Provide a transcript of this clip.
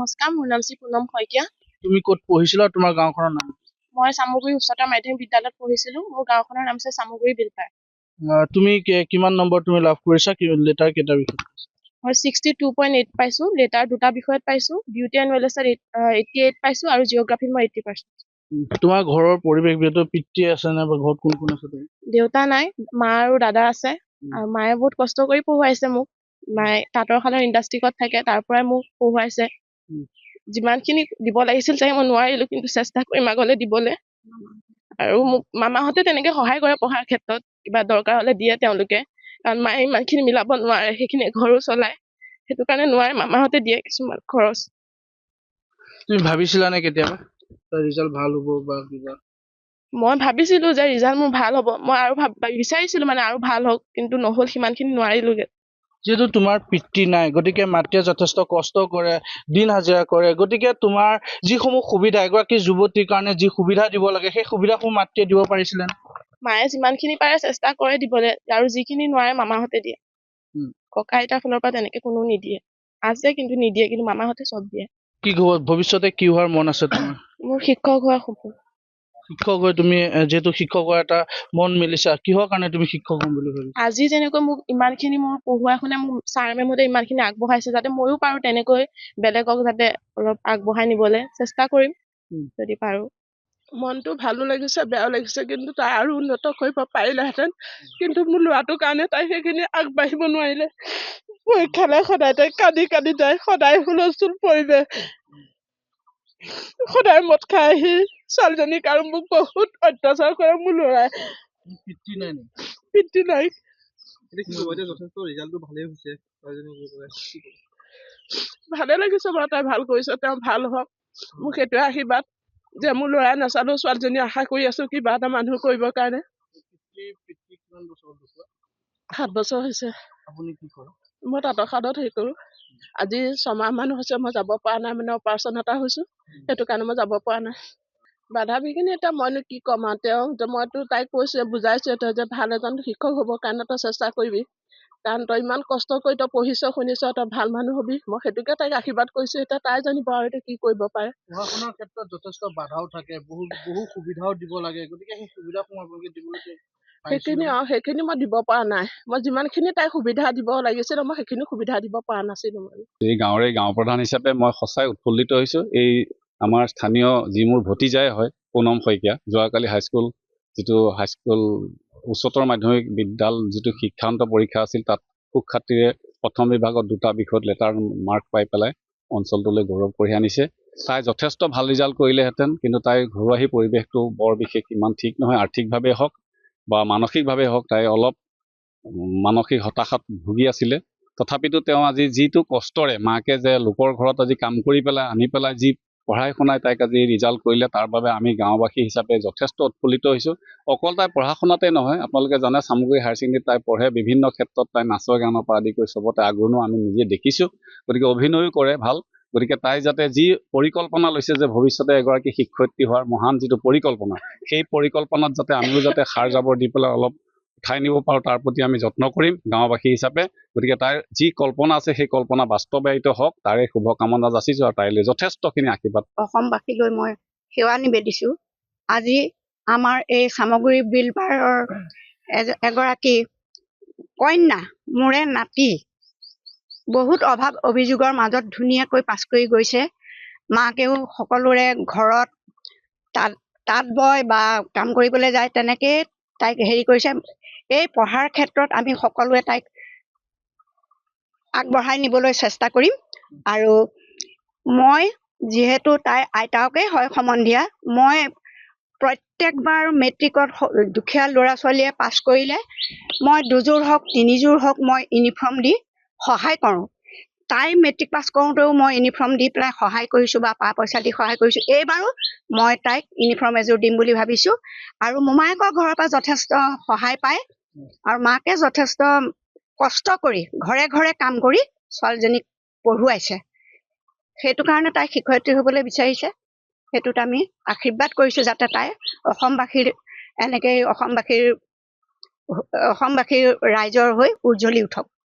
নমস্কাৰ, মোৰ নাম শ্ৰী পুনম শইকীয়া। তুমি ক'ত পঢ়িছিলা তোমাৰ গাঁওখনৰ নাম? মই চামগুৰি উচ্চতৰ মাধ্যমিক বিদ্যালয়ত পঢ়িছিলোঁ। মোৰ গাঁওখনৰ নাম হৈছে চামগুৰি বিলপাৰ। তুমি কিমান নম্বৰ তুমি লাভ কৰিছা? লেটাৰ কেইটা বিষয়ত? মই 62.8 পাইছোঁ। লেটাৰ দুটা বিষয়ত পাইছোঁ। বিউটি এণ্ড ৱেলনেছত 88 পাইছোঁ আৰু জিঅ'গ্ৰাফীত মই 80%। তোমাৰ ঘৰৰ পৰিৱেশ পিতৃ আছে নে বা ঘৰত কোন কোন আছে? দেউতা নাই, মা আৰু দাদা আছে। আৰু মায়ে বহুত কষ্ট কৰি পঢ়ুৱাইছে মোক। মায়ে তাঁতৰ শালৰ ইণ্ডাষ্ট্ৰিকত থাকে, তাৰ পৰাই মোক পঢ়ুৱাইছে। যিমানখিনি দিব লাগিছিল চাগে মই নোৱাৰিলোঁ, কিন্তু চেষ্টা কৰিম আগলৈ দিবলৈ। আৰু মোক মামাহঁতে তেনেকে সহায় কৰে পঢ়াৰ ক্ষেত্ৰত, কিবা দৰকাৰ হ'লে দিয়ে তেওঁলোকে, কাৰণ মায়ে ইমানখিনি মিলাব নোৱাৰে, সেইখিনি ঘৰো চলায়, সেইটো কাৰণে নোৱাৰে, মামাহঁতে দিয়ে কিছুমান খৰচ। তুমি ভাবিছিলা নে কেতিয়াবা ৰিজাল্ট ভাল হ'ব বা কিবা? মই ভাবিছিলো যে ৰিজাল্ট মোৰ ভাল হ'ব, মই আৰু বিচাৰিছিলো মানে আৰু ভাল হওক, কিন্তু নহ'ল, সিমানখিনি নোৱাৰিলোগে। যিহেতু তোমাৰ পিতৃ নাই, গতিকে মাতৃয়ে যথেষ্ট কষ্ট কৰে, দিন হাজিৰা কৰে, গতিকে তোমাৰ যিসমূহ সুবিধা, এগৰাকী যুৱতীৰ কাৰণে যি সুবিধা দিব লাগে, সেই সুবিধাসমূহ মাতৃয়ে দিব পাৰিছিলে? মায়ে যিমানখিনি পাৰে চেষ্টা কৰে দিবলৈ, আৰু যিখিনি নোৱাৰে মামাহঁতে দিয়ে। ককা আইতাৰ ফালৰ পৰা তেনেকে কোনো নিদিয়ে, আছে কিন্তু নিদিয়ে, কিন্তু মামাহঁতে চব দিয়ে। কি ভৱিষ্যতে কি হোৱাৰ মন আছে তোমাৰ? মোৰ শিক্ষক হোৱাৰ সপোন। শিক্ষক হৈ তুমি যিহেতু শিক্ষক হোৱাৰ এটা মন মেলিছা, কিহৰ কাৰণে তুমি শিক্ষক হ'ম বুলি ভাবিছা? আজি যেনেকৈ মোক ইমানখিনি মোৰ পঢ়ুৱাই শুনে মোৰ ছাৰ মেমহঁতে ইমানখিনি আগবঢ়াইছে, যাতে ময়ো পাৰো তেনেকৈ বেলেগক যাতে অলপ আগবঢ়াই নিবলৈ চেষ্টা কৰিম যদি পাৰো। মনটো ভালো লাগিছে, বেয়াও লাগিছে, কিন্তু তাই আৰু উন্নত কৰিব পাৰিলেহেঁতেন, কিন্তু মোৰ ল'ৰাটোৰ কাৰণে তাই সেইখিনি আগবাঢ়িব নোৱাৰিলে। পৰীক্ষালৈ সদায় তাই কান্দি কান্দি যায়, সদায় হুলস্থুল পৰিৱেশ, সদায় মদ খাই আহি ছোৱালীজনীক আৰু মোক বহুত অত্যাচাৰ কৰে মোৰ ল'ৰাই। পিতৃ নাই নেকি? পিতৃ নাই। যথেষ্ট ৰিজাল্টটো ভালেই হৈছে, ভালে লাগিছে বাৰু, তাই ভাল কৰিছে, তেওঁ ভাল হওক, মোক সেইটোৱে আশীৰ্বাদ যে মোৰ ল'ৰাই নাচালো, ছোৱালীজনী আশা কৰি আছো কিবা এটা মানুহ কৰিবৰ কাৰণে। 7 বছৰ হৈছে। আপুনি কি কৰে? মই তাঁতৰ শালত হেৰি কৰো। আজি 6 মাহ মান হৈছে মই যাব পৰা নাই, মানে অপাৰেশ্যন এটা হৈছো, সেইটো কাৰণে মই যাব পৰা নাই। বাধা বিঘিনি এতিয়া মইনো কি ক'ম আৰু, মইতো তাইক কৈছো, বুজাইছো তই যে ভাল এজন শিক্ষক হ'বৰ কাৰণে তই চেষ্টা কৰিবি, কাৰণ তই ইমান কষ্ট কৰি তই পঢ়িছ শুনিছ, তই ভাল মানুহ হবি, মই সেইটোকে তাইক আশীৰ্বাদ কৰিছো। এতিয়া তাই জানিব আৰু এতিয়া কি কৰিব পাৰে। পঢ়া শুনাৰ ক্ষেত্ৰত যথেষ্ট বাধাও থাকে, বহু সুবিধাও দিব লাগে, গতিকে সেই সুবিধাসমূহ আপোনালোকে দিবলৈ সেইখিনি মই দিব পৰা নাই। মই যিমানখিনি তাইক সুবিধা দিব লাগিছিল, মই সেইখিনি সুবিধা দিব পৰা নাছিলো। এই গাঁৱৰে গাঁও প্ৰধান হিচাপে মই সঁচাই উৎফুল্লিত হৈছো। এই আমাৰ স্থানীয় যি মোৰ ভতিজাই হয় পুনম শইকীয়া, যোৱাকালি হাইস্কুল উচ্চতৰ মাধ্যমিক বিদ্যালয় যিটো শিক্ষান্ত পৰীক্ষা আছিল, তাত সুখ্যাতিৰে প্ৰথম বিভাগত 2টা বিষয়ত লেটাৰ মাৰ্ক পাই পেলাই অঞ্চলটোলৈ গৌৰৱ কঢ়িয়াই আনিছে। তাই যথেষ্ট ভাল ৰিজাল্ট কৰিলেহেঁতেন, কিন্তু তাইৰ ঘৰুৱাহী পৰিৱেশটো বৰ বিশেষ ইমান ঠিক নহয়, আৰ্থিকভাৱে হওক বা মানসিকভাৱে হওক, তাই অলপ মানসিক হতাশাত ভুগি আছিলে। তথাপিতো তেওঁ আজি যিটো কষ্টৰে মাকে যে লোকৰ ঘৰত আজি কাম কৰি পেলাই আনি পেলাই যি পঢ়াই শুনাই তাইক আজি ৰিজাল্ট কৰিলে, তাৰ বাবে আমি গাঁওবাসী হিচাপে যথেষ্ট উৎফুল্লিত হৈছোঁ। অকল তাই পঢ়া শুনাতে নহয়, আপোনালোকে জানে চামগুৰি হায়াৰ ছেকেণ্ডেৰীত তাই পঢ়ে, বিভিন্ন ক্ষেত্ৰত তাই নাচৰ গানৰ পৰা আদি কৰি চবতে আগৰণুৱা আমি নিজে দেখিছোঁ। গতিকে অভিনয়ো কৰে ভাল। গতিকে তাই যাতে যি পৰিকল্পনা লৈছে যে ভৱিষ্যতে এগৰাকী শিক্ষয়িত্ৰী হোৱাৰ মহান যিটো পৰিকল্পনা, সেই পৰিকল্পনাত যাতে আমিও যাতে সাৰ জাবৰ দি পেলাই অলপ উঠাই নিব পাৰোঁ, তাৰ প্ৰতি আমি যত্ন কৰিম গাঁওবাসী হিচাপে। গতিকে তাইৰ যি কল্পনা আছে সেই কল্পনা বাস্তৱায়িত হওক, তাৰে শুভকামনা যাচিছোঁ আৰু তাইলৈ যথেষ্টখিনি আশীৰ্বাদ। অসমবাসীলৈ মই সেৱা নিবেদিছোঁ। আজি আমাৰ এই চামগুৰি বিলপাৰৰ এগৰাকী কন্যা, মোৰে নাতি, বহুত অভাৱ অভিযোগৰ মাজত ধুনীয়াকৈ পাছ কৰি গৈছে। মাকেও সকলোৰে ঘৰত তাঁত বয় বা কাম কৰিবলৈ যায়, তেনেকেই তাইক হেৰি কৰিছে। এই পঢ়াৰ ক্ষেত্ৰত আমি সকলোৱে তাইক আগবঢ়াই নিবলৈ চেষ্টা কৰিম। আৰু মই যিহেতু তাইৰ আইতাকে হয় সম্বন্ধীয়া, মই প্ৰত্যেকবাৰ মেট্ৰিকত দুখীয়া ল'ৰা ছোৱালীয়ে পাছ কৰিলে মই 2যোৰ হওক 3যোৰ হওক মই ইউনিফৰ্ম দি সহায় কৰোঁ। তাই মেট্ৰিক পাছ কৰোঁতেও মই ইউনিফৰ্ম দি পেলাই সহায় কৰিছোঁ বা পা পইচা দি সহায় কৰিছোঁ। এইবাৰো মই তাইক ইউনিফৰ্ম এযোৰ দিম বুলি ভাবিছোঁ। আৰু মোমায়েকৰ ঘৰৰ পৰা যথেষ্ট সহায় পায়, আৰু মাকে যথেষ্ট কষ্ট কৰি ঘৰে ঘৰে কাম কৰি ছোৱালীজনীক পঢ়ুৱাইছে। সেইটো কাৰণে তাই শিক্ষয়িত্ৰী হ'বলৈ বিচাৰিছে। সেইটোত আমি আশীৰ্বাদ কৰিছোঁ যাতে তাই অসমবাসীৰ এনেকৈ অসমবাসীৰ ৰাইজৰ হৈ উজ্জ্বলি উঠক।